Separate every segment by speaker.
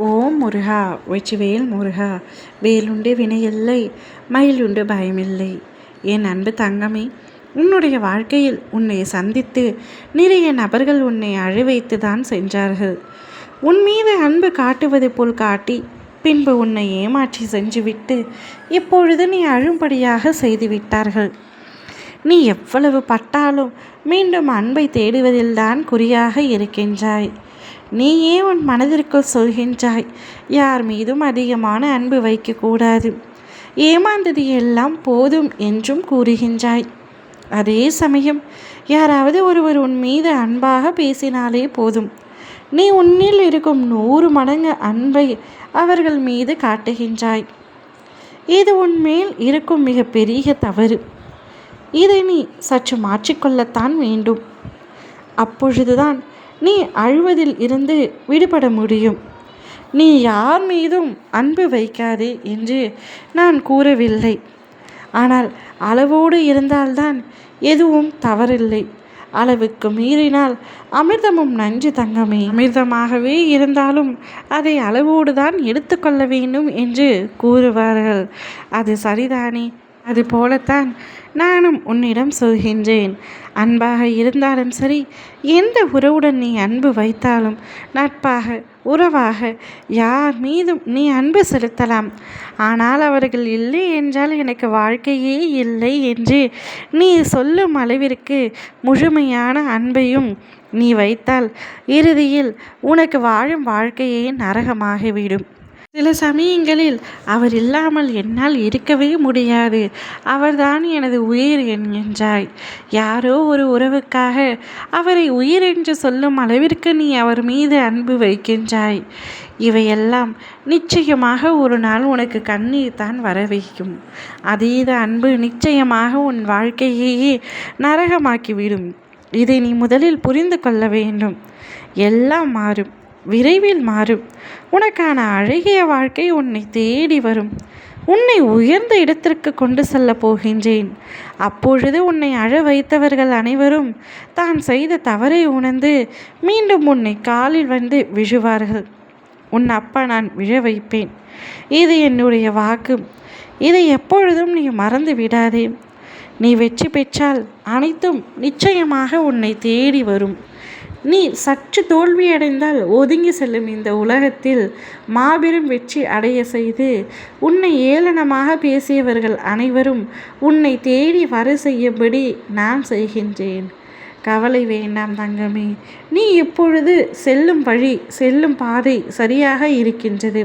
Speaker 1: ஓம் முருகா வெற்றிவேல் முருகா. வேலுண்டு வினையில்லை, மயிலுண்டு பயமில்லை. என் அன்பு தங்கமே, உன்னுடைய வாழ்க்கையில் உன்னை சந்தித்து நிறைய நபர்கள் உன்னை அழவைத்து தான் சென்றார்கள். உன் மீது அன்பு காட்டுவது போல் காட்டி பின்பு உன்னை ஏமாற்றி செஞ்சுவிட்டு இப்பொழுது நீ அழும்படியாக செய்துவிட்டார்கள். நீ எவ்வளவு பட்டாலும் மீண்டும் அன்பை தேடுவதில்தான் குறியாக இருக்கின்றாய். நீயே உன் மனதிற்குள் சொல்கின்றாய், யார் மீதும் அதிகமான அன்பு வைக்கக்கூடாது, ஏமாந்தது எல்லாம் போதும் என்றும் கூறுகின்றாய். அதே சமயம் யாராவது ஒருவர் உன் மீது அன்பாக பேசினாலே போதும், நீ உன்னில் இருக்கும் 100 மடங்கு அன்பை அவர்கள் மீது காட்டுகின்றாய். இது உன்மேல் இருக்கும் மிகப்பெரிய தவறு. இதை நீ சற்று மாற்றிக்கொள்ளத்தான் வேண்டும். அப்பொழுதுதான் நீ அழுவதில் இருந்து விடுபட முடியும். நீ யார் மீதும் அன்பு வைக்காதே என்று நான் கூறவில்லை. ஆனால் அளவோடு இருந்தால்தான் எதுவும் தவறில்லை. அளவுக்கு மீறினால் அமிர்தமும் நஞ்சு தங்கமே. அமிர்தமாகவே இருந்தாலும் அதை அளவோடு தான் எடுத்துக்கொள்ள வேண்டும் என்று கூறுவார்கள். அது சரிதானே? அதுபோலத்தான் நானும் உன்னிடம் சொல்கின்றேன். அன்பாக இருந்தாலும் சரி, எந்த உறவுடன் நீ அன்பு வைத்தாலும், நட்பாக உறவாக யார் மீதும் நீ அன்பு செலுத்தலாம். ஆனால் அவர்கள் இல்லை என்றால் எனக்கு வாழ்க்கையே இல்லை என்று நீ சொல்லும் அளவிற்கு முழுமையான அன்பையும் நீ வைத்தால் இறுதியில் உனக்கு வாழும் வாழ்க்கையே நரகமாகிவிடும். சில சமயங்களில் அவர் இல்லாமல் என்னால் இருக்கவே முடியாது, அவர்தான் எனது உயிர் என்கின்றாய். யாரோ ஒரு உறவுக்காக அவரை உயிர் என்று சொல்லும் அளவிற்கு நீ அவர் மீது அன்பு வைக்கின்றாய். இவையெல்லாம் நிச்சயமாக ஒரு நாள் உனக்கு கண்ணீர் தான் வர வைக்கும். அதீத அன்பு நிச்சயமாக உன் வாழ்க்கையையே நரகமாக்கிவிடும். இதை நீ முதலில் புரிந்து கொள்ள வேண்டும். எல்லாம் மாறும், விரைவில் மாறும். உனக்கான அழகிய வாழ்க்கை உன்னை தேடி வரும். உன்னை உயர்ந்த இடத்திற்கு கொண்டு செல்ல போகின்றேன். அப்பொழுது உன்னை அழ வைத்தவர்கள் அனைவரும் தான் செய்த தவறை உணர்ந்து மீண்டும் உன்னை காலில் வந்து விழுவார்கள். உன் அப்பா நான் விழ வைப்பேன். இது என்னுடைய வாக்கு. இதை எப்பொழுதும் நீ மறந்து விடாதே. நீ வெற்றி பெற்றால் அனைத்தும் நிச்சயமாக உன்னை தேடி வரும். நீ சற்று தோல்வியடைந்தால் ஒதுங்கி செல்லும் இந்த உலகத்தில் மாபெரும் வெற்றி அடைய செய்து உன்னை ஏளனமாக பேசியவர்கள் அனைவரும் உன்னை தேடி வர செய்யும்படி நான் செய்கின்றேன். கவலை வேண்டாம் தங்கமே. நீ இப்பொழுது செல்லும் வழி, செல்லும் பாதை சரியாக இருக்கின்றது.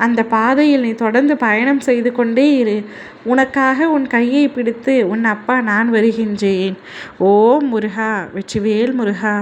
Speaker 1: அந்த பாதையில் நீ தொடர்ந்து பயணம் செய்து கொண்டே இரு. உனக்காக உன் கையை பிடித்து உன் அப்பா நான் வருகின்றேன். ஓம் முருகா வெற்றிவேல் முருகா.